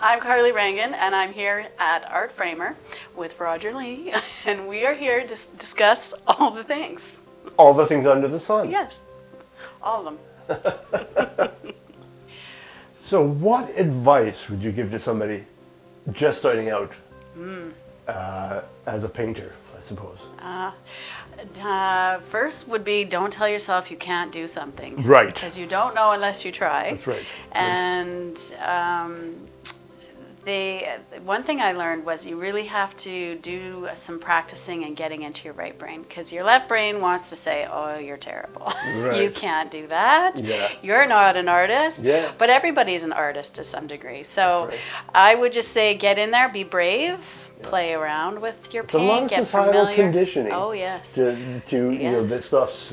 I'm Carley Rangen, and I'm here at ArtframeR with Roger Lee, and we are here to discuss all the things. All the things under the sun. Yes, all of them. So what advice would you give to somebody just starting out as a painter, I suppose? First would be, don't tell yourself you can't do something. Right. Because you don't know unless you try. That's right. And one thing I learned was you really have to do some practicing and getting into your right brain, because your left brain wants to say, oh, you're terrible. Right. You can't do that. Yeah. You're not an artist. Yeah. But everybody's an artist to some degree. So Right. I would just say get in there, be brave. Play around with your paint, It's a lot of get societal familiar. conditioning. Oh yes. To you know, that stops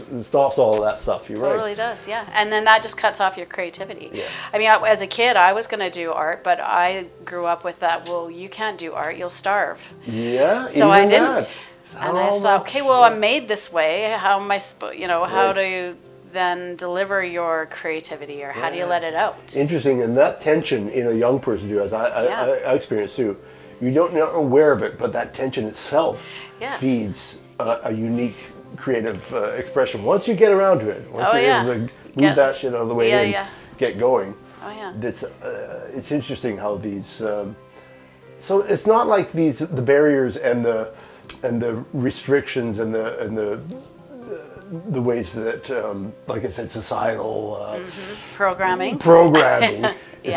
all of that stuff. You're Totally right. does, yeah. And then that just cuts off your creativity. Yeah. I mean, as a kid, I was going to do art, but I grew up with that. Well, you can't do art; you'll starve. Yeah. So I even didn't. that. And I just thought, okay, well, I'm made this way. How am I supposed? You know, how do you then deliver your creativity, or how do you let it out? Interesting, and that tension in a young person too, as I experienced too. You don't know aware of it, but that tension itself feeds a unique creative expression. Once you get around to it, once you're able to move that shit out of the way and get going, it's interesting how these. So it's not like the barriers and the restrictions and the ways that, like I said, societal Programming. It's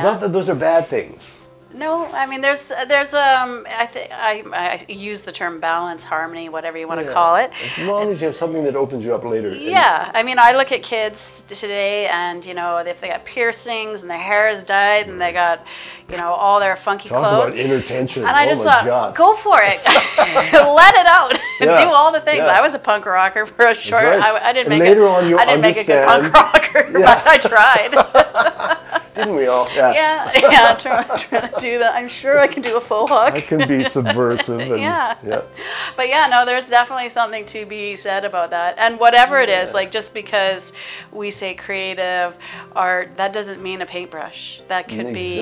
not that those are bad things. No, I mean I use the term balance, harmony, whatever you want to call it. As long as you have something that opens you up later. Yeah, I mean, I look at kids today, and you know, if they got piercings and their hair is dyed and they got, you know, all their funky clothes. Talk about inner tension. And I just thought, go for it, let it out, do all the things. I was a punk rocker for a short. I didn't make it. I didn't make a good punk rocker, but I tried. Didn't we all? Yeah. Trying to do that. I'm sure I can do a faux hawk. I can be subversive. And, But no, there's definitely something to be said about that. And whatever it is, like just because we say creative art, that doesn't mean a paintbrush. That could be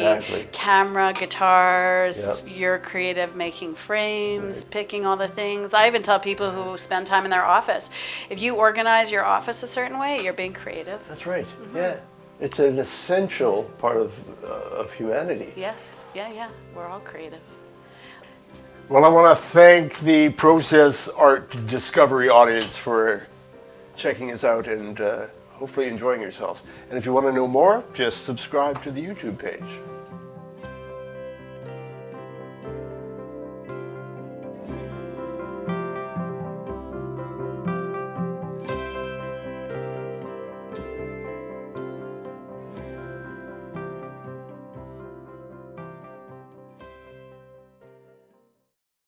camera, guitars, you're creative making frames, picking all the things. I even tell people who spend time in their office, if you organize your office a certain way, you're being creative. That's right. Yeah. It's an essential part of humanity. Yes. Yeah. We're all creative. Well, I want to thank the Process Art Discovery audience for checking us out and hopefully enjoying yourselves. And if you want to know more, just subscribe to the YouTube page.